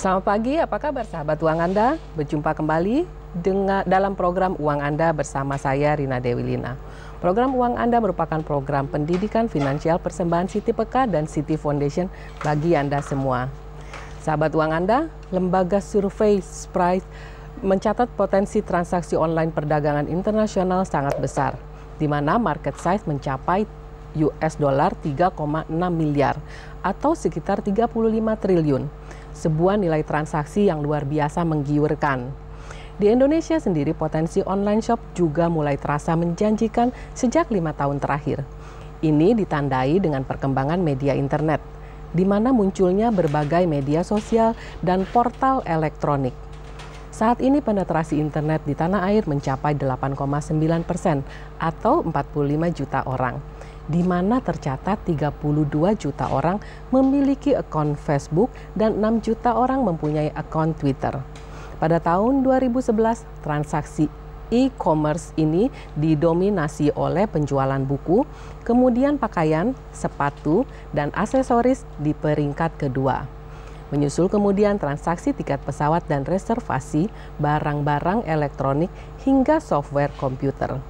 Selamat pagi, apa kabar sahabat Uang Anda? Berjumpa kembali dalam program Uang Anda bersama saya Rina Dewi Lina. Program Uang Anda merupakan program pendidikan finansial persembahan Siti Peka dan Siti Foundation bagi Anda semua. Sahabat Uang Anda, lembaga survei Sprite mencatat potensi transaksi online perdagangan internasional sangat besar, di mana market size mencapai US dollar 3,6 miliar atau sekitar 35 triliun. Sebuah nilai transaksi yang luar biasa menggiurkan. Di Indonesia sendiri potensi online shop juga mulai terasa menjanjikan sejak 5 tahun terakhir. Ini ditandai dengan perkembangan media internet, di mana munculnya berbagai media sosial dan portal elektronik. Saat ini penetrasi internet di tanah air mencapai 8,9% atau 45 juta orang, di mana tercatat 32 juta orang memiliki akun Facebook dan 6 juta orang mempunyai akun Twitter. Pada tahun 2011, transaksi e-commerce ini didominasi oleh penjualan buku, kemudian pakaian, sepatu, dan aksesoris di peringkat kedua. Menyusul kemudian transaksi tiket pesawat dan reservasi barang-barang elektronik hingga software komputer.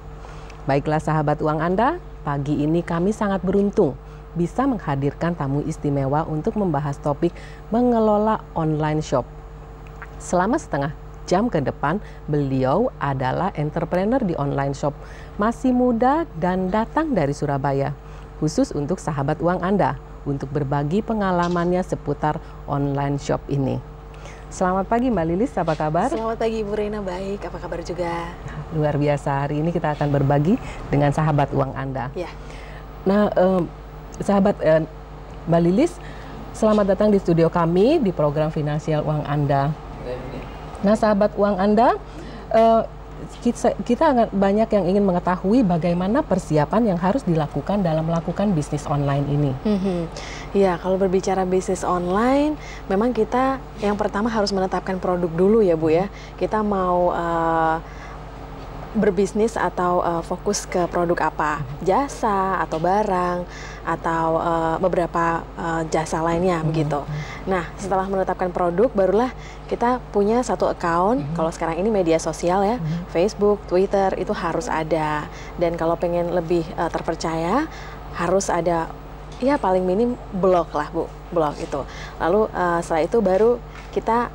Baiklah sahabat Uang Anda, pagi ini kami sangat beruntung bisa menghadirkan tamu istimewa untuk membahas topik mengelola online shop. Selama setengah jam ke depan, beliau adalah entrepreneur di online shop, masih muda dan datang dari Surabaya, khusus untuk sahabat Uang Anda, untuk berbagi pengalamannya seputar online shop ini. Selamat pagi Mbak Lilis, apa kabar? Selamat pagi Ibu Rena, baik, apa kabar juga? Luar biasa, hari ini kita akan berbagi dengan sahabat Uang Anda. Ya. Nah, sahabat Mbak Lilis, selamat datang di studio kami di program Finansial Uang Anda. Nah, sahabat Uang Anda, kita banyak yang ingin mengetahui bagaimana persiapan yang harus dilakukan dalam melakukan bisnis online ini. Ya, kalau berbicara bisnis online, memang kita yang pertama harus menetapkan produk dulu ya Bu ya. Kita mau berbisnis atau fokus ke produk apa, jasa atau barang atau beberapa jasa lainnya begitu. Nah, setelah menetapkan produk, barulah kita punya satu account. Kalau sekarang ini media sosial ya, Facebook, Twitter itu harus ada. Dan kalau pengen lebih terpercaya, harus ada ya paling minim blog lah Bu, blog itu. Lalu setelah itu baru kita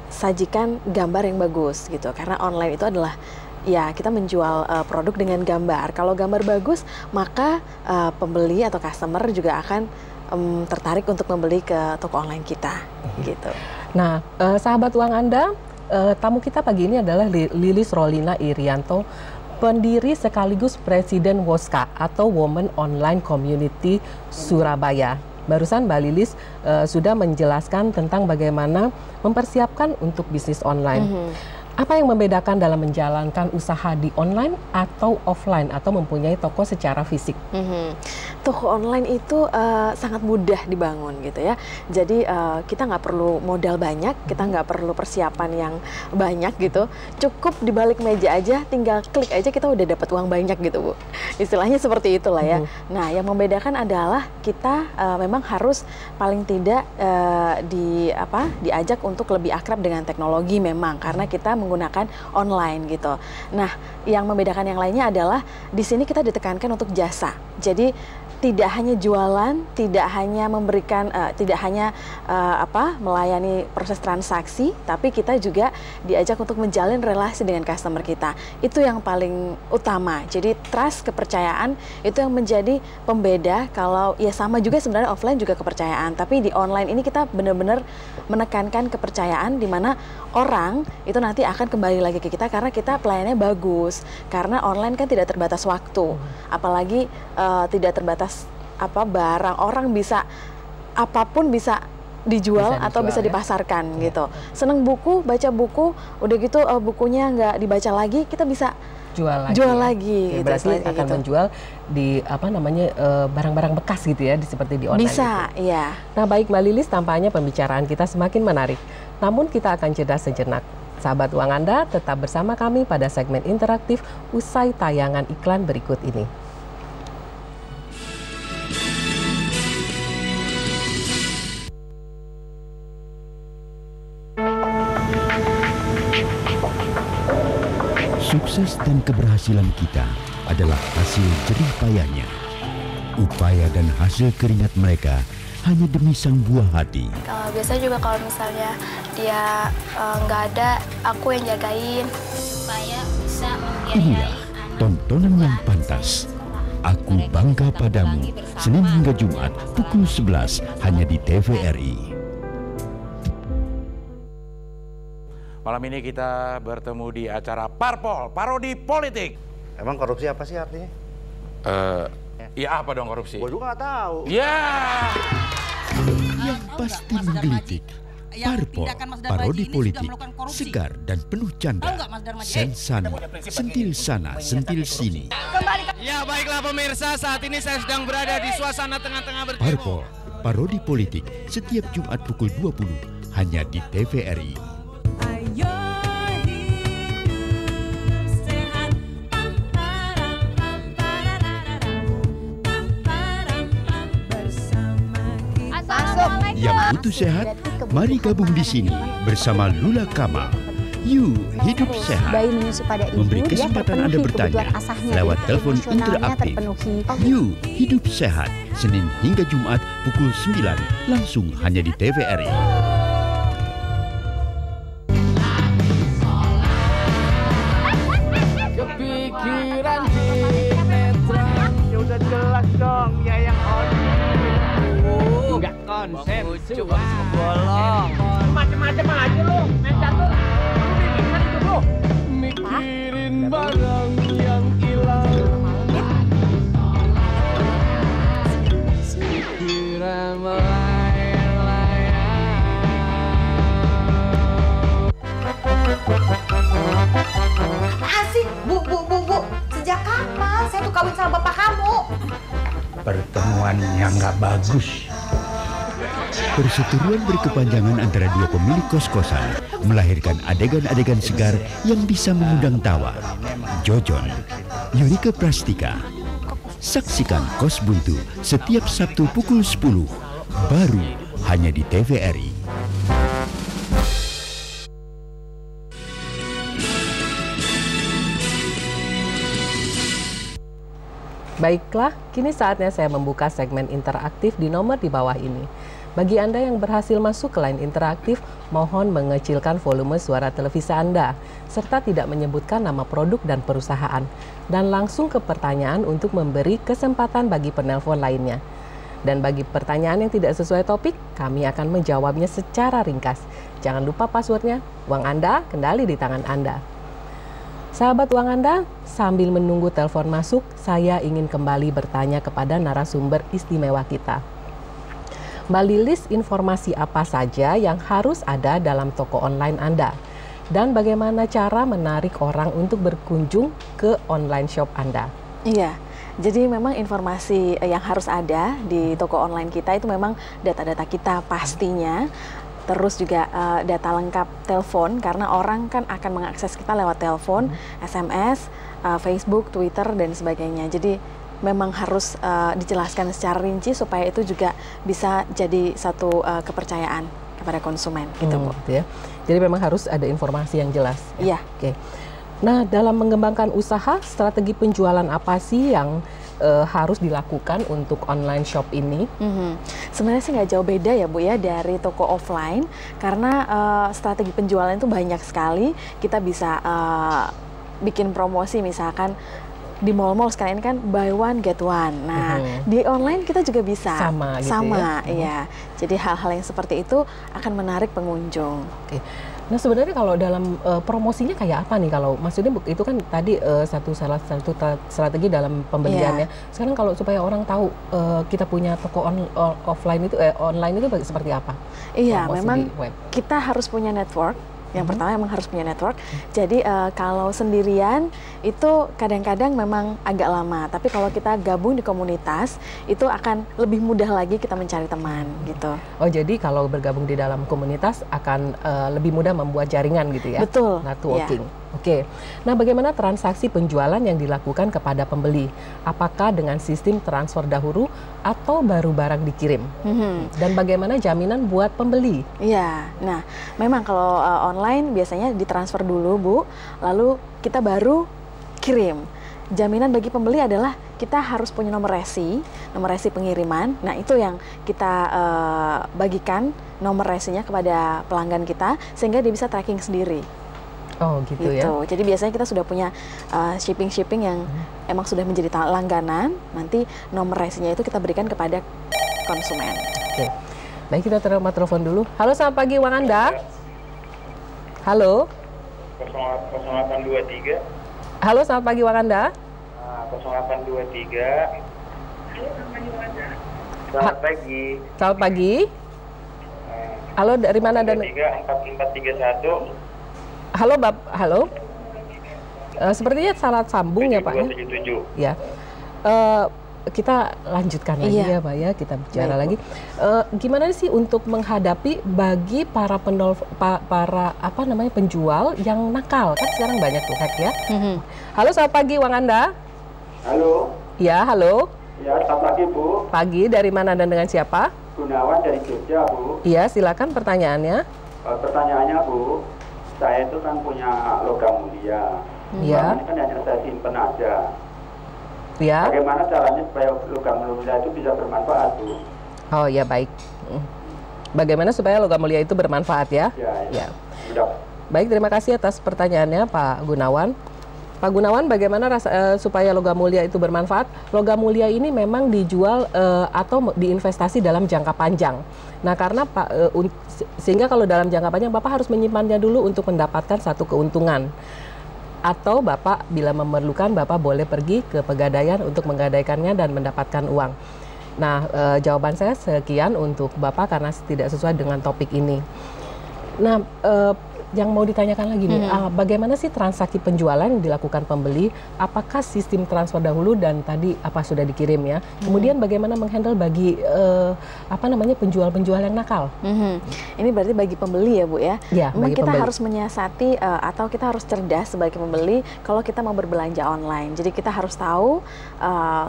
sajikan gambar yang bagus gitu, karena online itu adalah ya kita menjual produk dengan gambar. Kalau gambar bagus, maka pembeli atau customer juga akan tertarik untuk membeli ke toko online kita gitu. Nah, sahabat Uang Anda, tamu kita pagi ini adalah Lilis Rolina Irianto, pendiri sekaligus Presiden WOSCA atau Women Online Community Surabaya. Barusan Mbak Lilis sudah menjelaskan tentang bagaimana mempersiapkan untuk bisnis online. Apa yang membedakan dalam menjalankan usaha di online atau offline atau mempunyai toko secara fisik? Toko online itu sangat mudah dibangun gitu ya. Jadi kita nggak perlu modal banyak, kita nggak perlu persiapan yang banyak gitu. Cukup di balik meja aja, tinggal klik aja kita udah dapat uang banyak gitu Bu. Istilahnya seperti itulah ya. Nah, yang membedakan adalah kita memang harus paling tidak diajak untuk lebih akrab dengan teknologi memang, karena kita menggunakan online gitu. Nah, yang membedakan yang lainnya adalah di sini kita ditekankan untuk jasa. Jadi tidak hanya jualan, tidak hanya memberikan, tidak hanya melayani proses transaksi, tapi kita juga diajak untuk menjalin relasi dengan customer kita. Itu yang paling utama. Jadi trust, kepercayaan itu yang menjadi pembeda. Kalau ya sama juga sebenarnya offline juga kepercayaan, tapi di online ini kita benar-benar menekankan kepercayaan, di mana orang itu nanti akan kembali lagi ke kita karena kita pelayanannya bagus. Karena online kan tidak terbatas waktu, apalagi tidak terbatas barang. Orang bisa apapun bisa dijual atau bisa dipasarkan gitu. Seneng buku, baca buku, udah gitu bukunya nggak dibaca lagi, kita bisa jual lagi gitu. Berarti akan gitu. Menjual di barang-barang bekas gitu ya, seperti di online. Bisa, gitu. Iya. Nah, baik Mbak Lilis, tampaknya pembicaraan kita semakin menarik. Namun kita akan jeda sejenak. Sahabat Uang Anda tetap bersama kami pada segmen interaktif usai tayangan iklan berikut ini. Sukses dan keberhasilan kita adalah hasil jerih payahnya. Upaya dan hasil keringat mereka hanya demi sang buah hati. Biasanya juga kalau misalnya dia nggak ada, aku yang jagain. Supaya bisa Inilah tontonan yang pantas. Aku Bangga Padamu, Senin hingga Jumat pukul 11 hanya di TVRI. Malam ini kita bertemu di acara Parpol, Parodi Politik. Emang korupsi apa sih artinya? Ya apa dong korupsi? Gue juga nggak tahu. Ya. Yang pasti menggelitik. Parpol, parodi politik, segar dan penuh canda. Sensana, sentil sana, sentil sini. Ya baiklah pemirsa, saat ini saya sedang berada di suasana tengah-tengah bertemu. Parpol, parodi politik, setiap Jumat pukul 20 hanya di TVRI. Yang butuh sehat, mari gabung di sini bersama Lula Kamal. You Hidup Sehat memberi kesempatan Anda bertanya lewat telepon interaktif. You Hidup Sehat, Senin hingga Jumat pukul 9 langsung hanya di TVRI. Kepikiran sinetron. Ya udah jelas dong, ya yang on. Enggak konsen, bolong. Macem-macem aja lu, main catur. Lu bikin hidup lu. mikirin barang yang hilang. Pikiran melayang-layang. Asik, Bu. Sejak kapan saya tuh kawin sama bapak kamu? Pertemuan yang nggak bagus. Perseteruan berkepanjangan antara dua pemilik kos-kosan melahirkan adegan-adegan segar yang bisa mengundang tawa. Jojon, Yurika Prastika. Saksikan Kos Buntu setiap Sabtu pukul 10. Baru hanya di TVRI. Baiklah, kini saatnya saya membuka segmen interaktif di nomor di bawah ini. Bagi Anda yang berhasil masuk ke line interaktif, mohon mengecilkan volume suara televisi Anda, serta tidak menyebutkan nama produk dan perusahaan, dan langsung ke pertanyaan untuk memberi kesempatan bagi penelpon lainnya. Dan bagi pertanyaan yang tidak sesuai topik, kami akan menjawabnya secara ringkas. Jangan lupa passwordnya, uang Anda kendali di tangan Anda. Sahabat Uang Anda, sambil menunggu telepon masuk, saya ingin kembali bertanya kepada narasumber istimewa kita. Mbak Lilis, informasi apa saja yang harus ada dalam toko online Anda? Dan bagaimana cara menarik orang untuk berkunjung ke online shop Anda? Iya, jadi memang informasi yang harus ada di toko online kita itu memang data-data kita pastinya. Terus juga data lengkap telepon, karena orang kan akan mengakses kita lewat telepon, SMS, Facebook, Twitter, dan sebagainya. Jadi memang harus dijelaskan secara rinci supaya itu juga bisa jadi satu kepercayaan kepada konsumen. Gitu, Bu. Gitu ya. Jadi memang harus ada informasi yang jelas. Iya. Oke. Nah, dalam mengembangkan usaha, strategi penjualan apa sih yang harus dilakukan untuk online shop ini? Sebenarnya sih nggak jauh beda ya Bu ya dari toko offline, karena strategi penjualan itu banyak sekali. Kita bisa bikin promosi, misalkan di mall-mall sekarang ini kan buy one get one. Nah, di online kita juga bisa sama gitu ya. Iya. Jadi hal-hal yang seperti itu akan menarik pengunjung. Oke. Nah sebenarnya kalau dalam promosinya kayak apa nih, kalau maksudnya itu kan tadi salah satu strategi dalam pembeliannya. Sekarang kalau supaya orang tahu kita punya toko offline itu online itu seperti apa? Iya, memang kita harus punya network. Yang pertama memang harus punya network. Jadi kalau sendirian itu kadang-kadang memang agak lama. Tapi kalau kita gabung di komunitas itu akan lebih mudah lagi kita mencari teman gitu. Oh jadi kalau bergabung di dalam komunitas akan lebih mudah membuat jaringan gitu ya? Betul. Networking. Oke. Nah bagaimana transaksi penjualan yang dilakukan kepada pembeli? Apakah dengan sistem transfer dahulu atau baru barang dikirim? Dan bagaimana jaminan buat pembeli? Iya. Nah memang kalau online biasanya ditransfer dulu Bu, lalu kita baru kirim. Jaminan bagi pembeli adalah kita harus punya nomor resi pengiriman. Nah itu yang kita bagikan nomor resinya kepada pelanggan kita sehingga dia bisa tracking sendiri. Oh gitu ya. Jadi biasanya kita sudah punya shipping yang emang sudah menjadi langganan. Nanti nomor resinya itu kita berikan kepada konsumen. Oke. Baik, kita terima telepon dulu. Halo, selamat pagi Wang Anda. Halo. 0823. Halo, selamat pagi Wang Anda. 0823. Selamat pagi. Selamat pagi. Halo, dari mana dan 4431. Halo, halo. Sepertinya salah sambung ya Pak. 7277. Ya. Kita lanjutkan lagi ya Pak ya, kita bicara lagi. Gimana sih untuk menghadapi bagi para penjual yang nakal? Kan sekarang banyak tuh hack ya. Halo, selamat pagi Wang Anda. Halo. Ya, halo. Ya, selamat pagi Bu. Pagi, dari mana dan dengan siapa? Gunawan dari Jogja Bu. Iya, silakan pertanyaannya. Pertanyaannya Bu, saya itu kan punya logam mulia. Iya. Ini kan hanya saya simpen aja. Ya. Bagaimana caranya supaya logam mulia itu bisa bermanfaat, Bu? Oh ya, baik. Bagaimana supaya logam mulia itu bermanfaat ya? Ya. Baik, terima kasih atas pertanyaannya Pak Gunawan. Pak Gunawan, bagaimana supaya logam mulia itu bermanfaat? Logam mulia ini memang dijual atau diinvestasi dalam jangka panjang. Nah, karena sehingga kalau dalam jangka panjang Bapak harus menyimpannya dulu untuk mendapatkan satu keuntungan. Atau Bapak bila memerlukan Bapak boleh pergi ke Pegadaian untuk menggadaikannya dan mendapatkan uang. Nah, jawaban saya sekian untuk Bapak karena tidak sesuai dengan topik ini. Nah, yang mau ditanyakan lagi nih, bagaimana sih transaksi penjualan yang dilakukan pembeli? Apakah sistem transfer dahulu dan tadi apa sudah dikirim ya? Kemudian bagaimana menghandle bagi penjual-penjual yang nakal? Ini berarti bagi pembeli ya Bu ya? Ya, memang kita harus menyiasati atau kita harus cerdas sebagai pembeli kalau kita mau berbelanja online. Jadi kita harus tahu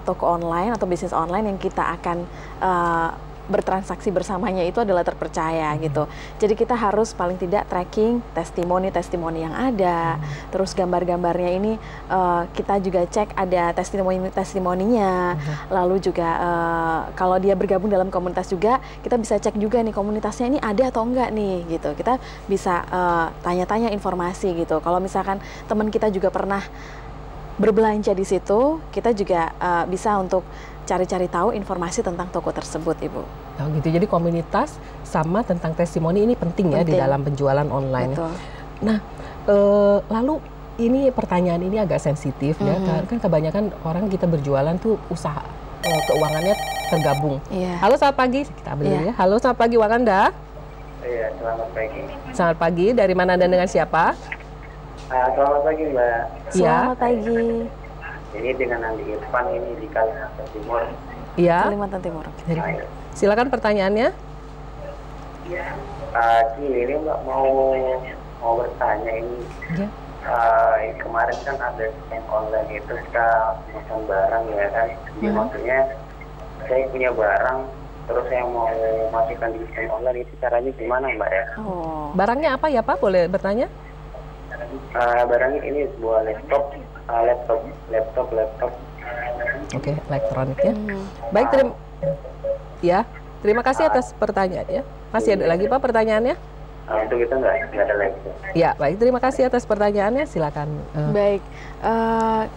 toko online atau bisnis online yang kita akan bertransaksi bersamanya itu adalah terpercaya gitu. Jadi kita harus paling tidak tracking testimoni yang ada, terus gambar-gambarnya ini kita juga cek ada testimoninya, lalu juga kalau dia bergabung dalam komunitas juga kita bisa cek juga nih komunitasnya ini ada atau enggak nih gitu. Kita bisa tanya-tanya informasi gitu. Kalau misalkan teman kita juga pernah berbelanja di situ, kita juga bisa untuk cari-cari tahu informasi tentang toko tersebut, Ibu. Oh gitu, jadi komunitas sama tentang testimoni ini penting ya di dalam penjualan online. Betul. Nah, lalu ini pertanyaan ini agak sensitif ya, kan kebanyakan orang kita berjualan tuh usaha keuangannya tergabung. Halo, selamat pagi. Kita ambil dulu ya. Halo, selamat pagi Wang Anda. Iya, selamat pagi. Selamat pagi, dari mana dan dengan siapa? Selamat pagi Mbak. Selamat pagi. Ini dengan Andi Irfan, ini di Kalimantan Timur. Iya. Kalimantan Timur. Silakan pertanyaannya. Ini Mbak mau bertanya ini. Kemarin kan ada scam online itu kita pesan barang ya kan. Jadi maksudnya saya punya barang, terus saya mau masukkan di scam online, itu caranya gimana Mbak ya? Barangnya apa ya Pak? Boleh bertanya? Barangnya ini sebuah laptop. Oke, elektronik ya. Baik, terima kasih atas pertanyaannya. Masih ada lagi Pak pertanyaannya? Untuk itu nggak ada lagi. Ya, baik, terima kasih atas pertanyaannya. Silakan. Baik,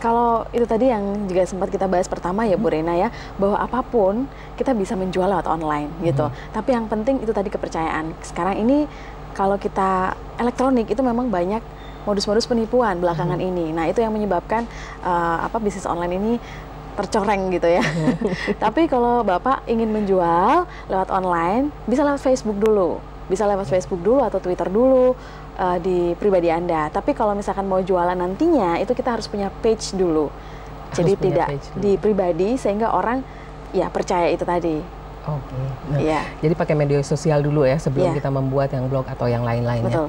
kalau itu tadi yang juga sempat kita bahas pertama ya Bu Rena ya, bahwa apapun kita bisa menjual lewat online gitu. Tapi yang penting itu tadi kepercayaan. Sekarang ini kalau kita elektronik itu memang banyak modus-modus penipuan belakangan ini. Nah, itu yang menyebabkan bisnis online ini tercoreng gitu ya. Tapi kalau Bapak ingin menjual lewat online, bisa lewat Facebook dulu. Bisa lewat Facebook dulu atau Twitter dulu di pribadi Anda. Tapi kalau misalkan mau jualan nantinya, itu kita harus punya page dulu. Jadi tidak di pribadi, sehingga orang ya percaya itu tadi. Oke. Nah, jadi pakai media sosial dulu ya sebelum kita membuat yang blog atau yang lain-lainnya. Betul.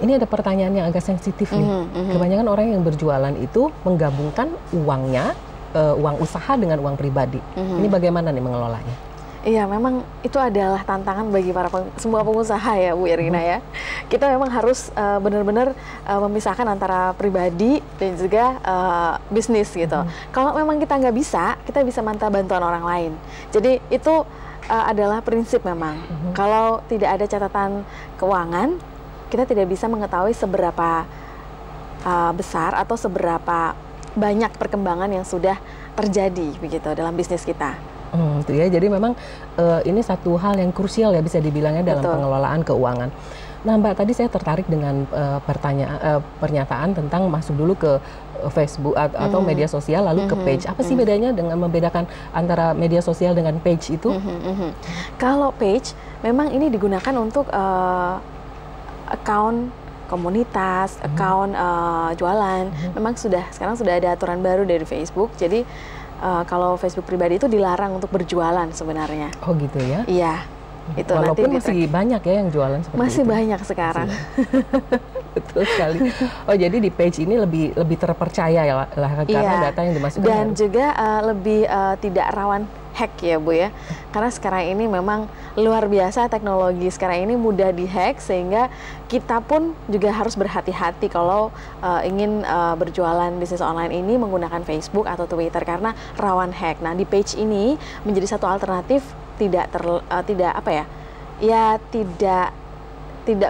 Ini ada pertanyaan yang agak sensitif nih. Kebanyakan orang yang berjualan itu menggabungkan uangnya, uang usaha dengan uang pribadi. Ini bagaimana nih mengelolanya? Iya, memang itu adalah tantangan bagi semua pengusaha ya, Bu Irina ya. Kita memang harus benar-benar memisahkan antara pribadi dan juga bisnis gitu. Kalau memang kita nggak bisa, kita bisa minta bantuan orang lain. Jadi itu adalah prinsip memang. Kalau tidak ada catatan keuangan, kita tidak bisa mengetahui seberapa besar atau seberapa banyak perkembangan yang sudah terjadi begitu dalam bisnis kita. Itu ya. Jadi memang ini satu hal yang krusial ya bisa dibilangnya dalam pengelolaan keuangan. Nah, Mbak, tadi saya tertarik dengan pernyataan tentang masuk dulu ke Facebook atau media sosial lalu ke page. Apa sih bedanya dengan membedakan antara media sosial dengan page itu? Kalau page memang ini digunakan untuk account komunitas, account jualan. Memang sekarang sudah ada aturan baru dari Facebook. Jadi kalau Facebook pribadi itu dilarang untuk berjualan sebenarnya. Oh gitu ya? Iya. Itu walaupun nanti masih banyak ya yang jualan seperti masih itu. Banyak sekarang. Betul sekali. Oh, jadi di page ini lebih terpercaya ya lah karena data yang dimasukkan. Dan juga lebih tidak rawan hack ya, Bu ya. Karena sekarang ini memang luar biasa teknologi sekarang ini mudah dihack, sehingga kita pun juga harus berhati-hati kalau ingin berjualan bisnis online ini menggunakan Facebook atau Twitter karena rawan hack. Nah, di page ini menjadi satu alternatif tidak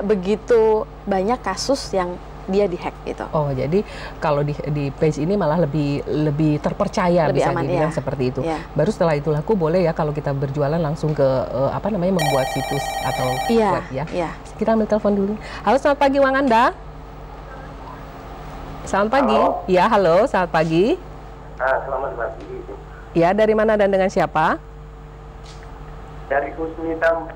begitu banyak kasus yang dia dihack gitu. Oh, jadi kalau di page ini malah lebih terpercaya, lebih bisa aman, dibilang seperti itu. Baru setelah itu laku boleh ya kalau kita berjualan langsung ke membuat situs atau web ya. Kita ambil telepon dulu. Halo, selamat pagi Uang Anda. Selamat pagi. Ya, halo, selamat pagi. Selamat pagi. Ya, dari mana dan dengan siapa? Dari Kusmitam.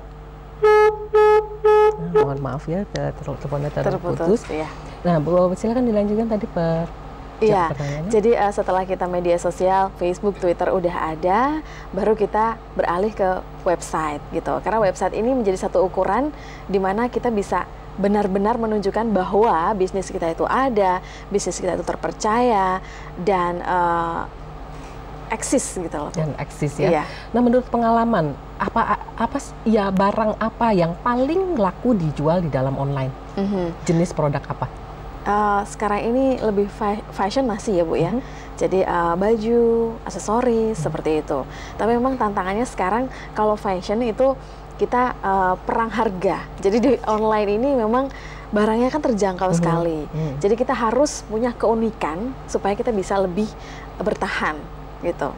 Mohon maaf ya, teleponnya terputus. Ya. Nah, Bu, silakan dilanjutkan tadi pertanyaannya. Jadi setelah kita media sosial, Facebook, Twitter udah ada, baru kita beralih ke website gitu. Karena website ini menjadi satu ukuran di mana kita bisa benar-benar menunjukkan bahwa bisnis kita itu ada, bisnis kita itu terpercaya dan eksis gitu loh. Dan eksis ya. Nah, menurut pengalaman barang apa yang paling laku dijual di dalam online? Jenis produk apa? Sekarang ini lebih fashion masih ya, Bu ya. Jadi baju, aksesoris seperti itu. Tapi memang tantangannya sekarang kalau fashion itu kita perang harga. Jadi di online ini memang barangnya kan terjangkau sekali. Jadi kita harus punya keunikan supaya kita bisa lebih bertahan gitu.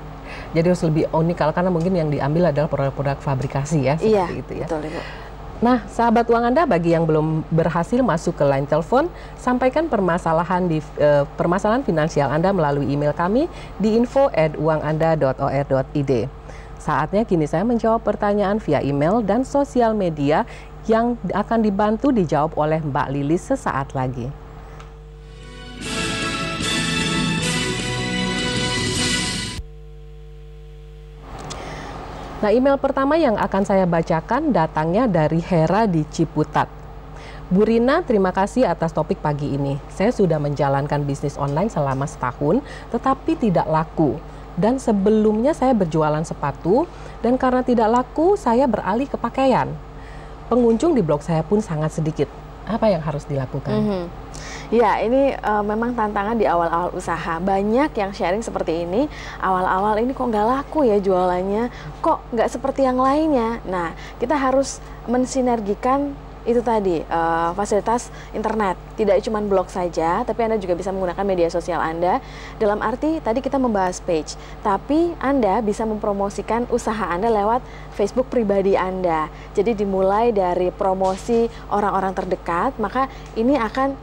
Jadi harus lebih unik karena mungkin yang diambil adalah produk-produk fabrikasi ya, seperti itu ya. Betul, Ibu. Nah, sahabat Uang Anda, bagi yang belum berhasil masuk ke line telepon, sampaikan permasalahan finansial Anda melalui email kami di info@uanganda.or.id. Saatnya kini saya menjawab pertanyaan via email dan sosial media yang akan dibantu dijawab oleh Mbak Lilis sesaat lagi. Nah, email pertama yang akan saya bacakan datangnya dari Hera di Ciputat. Bu Rina, terima kasih atas topik pagi ini. Saya sudah menjalankan bisnis online selama setahun, tetapi tidak laku. Dan sebelumnya saya berjualan sepatu, dan karena tidak laku, saya beralih ke pakaian. Pengunjung di blog saya pun sangat sedikit. Apa yang harus dilakukan? Ya, ini memang tantangan di awal-awal usaha. Banyak yang sharing seperti ini, awal-awal ini kok nggak laku ya jualannya, kok nggak seperti yang lainnya. Nah, kita harus mensinergikan itu tadi fasilitas internet. Tidak cuma blog saja, tapi Anda juga bisa menggunakan media sosial Anda. Dalam arti tadi kita membahas page, tapi Anda bisa mempromosikan usaha Anda lewat Facebook pribadi Anda. Jadi dimulai dari promosi orang-orang terdekat, maka ini akan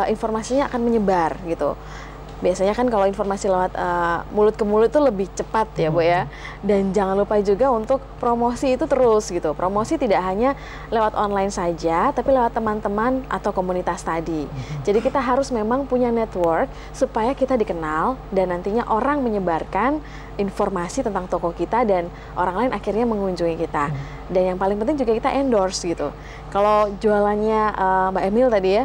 informasinya akan menyebar gitu. Biasanya kan kalau informasi lewat mulut ke mulut itu lebih cepat ya Bu ya. Dan jangan lupa juga untuk promosi itu terus gitu. Promosi tidak hanya lewat online saja, tapi lewat teman-teman atau komunitas tadi. Jadi kita harus memang punya network supaya kita dikenal dan nantinya orang menyebarkan informasi tentang toko kita dan orang lain akhirnya mengunjungi kita. Dan yang paling penting juga kita endorse gitu. Kalau jualannya Mbak Emil tadi ya,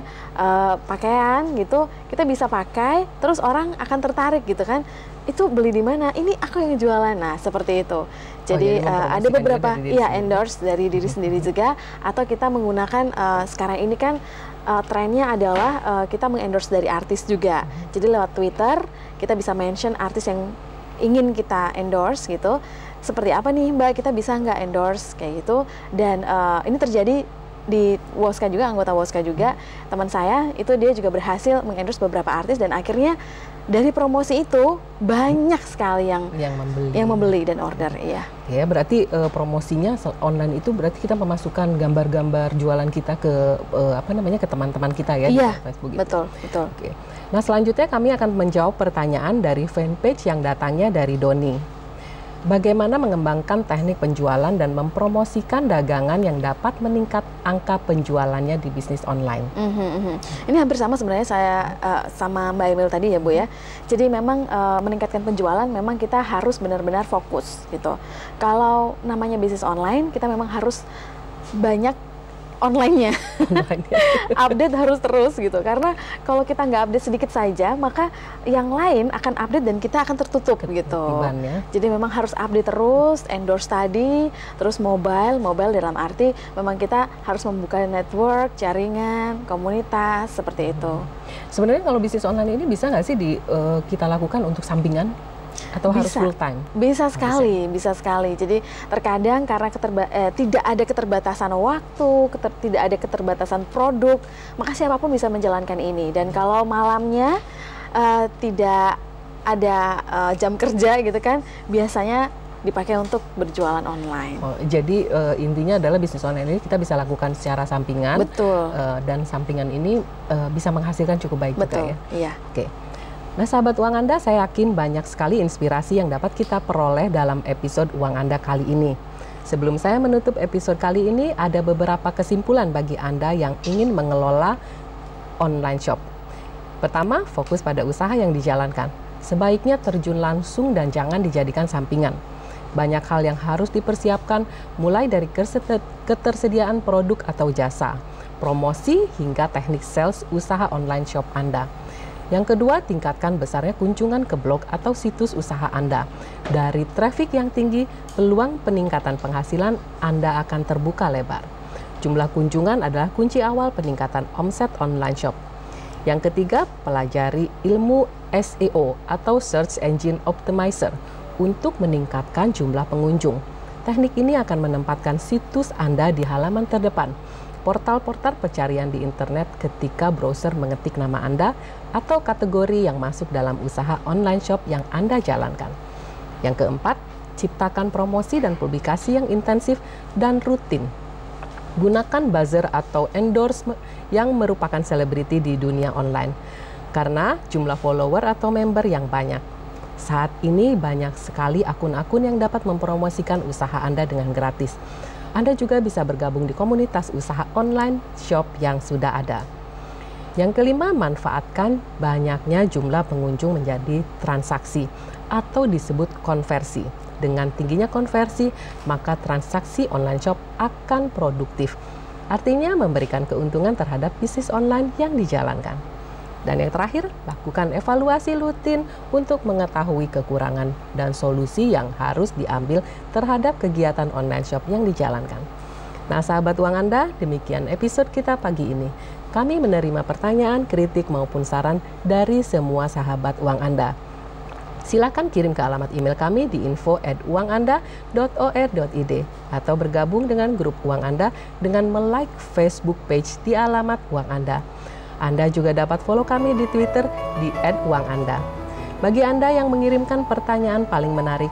pakaian gitu, kita bisa pakai, terus orang akan tertarik gitu kan. Itu beli di mana? Ini aku yang jualan. Nah, seperti itu. Jadi ada beberapa endorse dari diri sendiri juga, atau kita menggunakan sekarang ini kan trennya adalah kita mengendorse dari artis juga. Jadi lewat Twitter kita bisa mention artis yang ingin kita endorse gitu. Seperti apa nih Mbak, kita bisa nggak endorse kayak gitu. Dan ini terjadi di Woska juga, anggota Woska juga, teman saya itu dia juga berhasil mengendorse beberapa artis dan akhirnya dari promosi itu banyak sekali yang membeli dan order. Iya. Ya, berarti promosinya online itu berarti kita memasukkan gambar-gambar jualan kita ke ke teman-teman kita ya, iya, di Facebook. Betul, betul. Oke. Nah, selanjutnya kami akan menjawab pertanyaan dari fanpage yang datangnya dari Doni. Bagaimana mengembangkan teknik penjualan dan mempromosikan dagangan yang dapat meningkat angka penjualannya di bisnis online? Ini hampir sama sebenarnya saya sama Mbak Emil tadi ya Bu ya. Jadi memang meningkatkan penjualan memang kita harus benar-benar fokus gitu. Kalau namanya bisnis online kita memang harus banyak online-nya. Update harus terus gitu, karena kalau kita nggak update sedikit saja maka yang lain akan update dan kita akan tertutup gitu. Jadi memang harus update terus, endorse tadi, terus mobile dalam arti memang kita harus membuka network, jaringan, komunitas seperti itu. Sebenarnya kalau bisnis online ini bisa nggak sih kita lakukan untuk sampingan? Atau harus full time? Bisa sekali. Jadi terkadang karena tidak ada keterbatasan waktu, tidak ada keterbatasan produk, maka siapapun bisa menjalankan ini. Dan kalau malamnya tidak ada jam kerja gitu kan, biasanya dipakai untuk berjualan online. Jadi intinya adalah bisnis online ini kita bisa lakukan secara sampingan. Betul. Dan sampingan ini bisa menghasilkan cukup baik juga ya. Iya. Oke. Nah, sahabat Uang Anda, saya yakin banyak sekali inspirasi yang dapat kita peroleh dalam episode Uang Anda kali ini. Sebelum saya menutup episode kali ini, ada beberapa kesimpulan bagi Anda yang ingin mengelola online shop. Pertama, fokus pada usaha yang dijalankan. Sebaiknya terjun langsung dan jangan dijadikan sampingan. Banyak hal yang harus dipersiapkan, mulai dari ketersediaan produk atau jasa, promosi, hingga teknik sales usaha online shop Anda. Yang kedua, tingkatkan besarnya kunjungan ke blog atau situs usaha Anda. Dari traffic yang tinggi, peluang peningkatan penghasilan Anda akan terbuka lebar. Jumlah kunjungan adalah kunci awal peningkatan omset online shop. Yang ketiga, pelajari ilmu SEO atau Search Engine Optimizer untuk meningkatkan jumlah pengunjung. Teknik ini akan menempatkan situs Anda di halaman terdepan portal-portal pencarian di internet ketika browser mengetik nama Anda atau kategori yang masuk dalam usaha online shop yang Anda jalankan. Yang keempat, ciptakan promosi dan publikasi yang intensif dan rutin. Gunakan buzzer atau endorsement yang merupakan selebriti di dunia online karena jumlah follower atau member yang banyak. Saat ini banyak sekali akun-akun yang dapat mempromosikan usaha Anda dengan gratis. Anda juga bisa bergabung di komunitas usaha online shop yang sudah ada. Yang kelima, manfaatkan banyaknya jumlah pengunjung menjadi transaksi atau disebut konversi. Dengan tingginya konversi, maka transaksi online shop akan produktif. Artinya memberikan keuntungan terhadap bisnis online yang dijalankan. Dan yang terakhir, lakukan evaluasi rutin untuk mengetahui kekurangan dan solusi yang harus diambil terhadap kegiatan online shop yang dijalankan. Nah, sahabat Uang Anda, demikian episode kita pagi ini. Kami menerima pertanyaan, kritik maupun saran dari semua sahabat Uang Anda. Silakan kirim ke alamat email kami di info@uanganda.or.id atau bergabung dengan grup Uang Anda dengan like Facebook page di alamat Uang Anda. Anda juga dapat follow kami di Twitter di @uanganda. Bagi Anda yang mengirimkan pertanyaan paling menarik,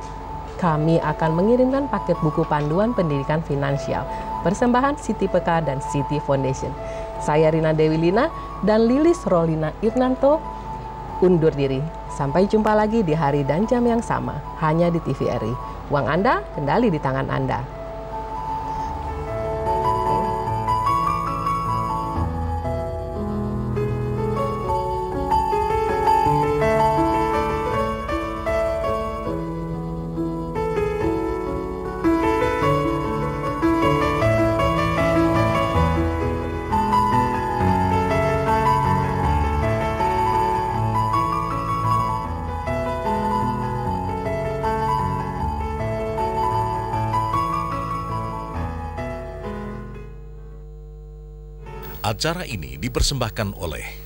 kami akan mengirimkan paket buku panduan pendidikan finansial persembahan Siti Peka dan Siti Foundation. Saya Rina Dewi Lina dan Lilis Rolina Irnanto undur diri. Sampai jumpa lagi di hari dan jam yang sama, hanya di TVRI. Uang Anda, kendali di tangan Anda. Acara ini dipersembahkan oleh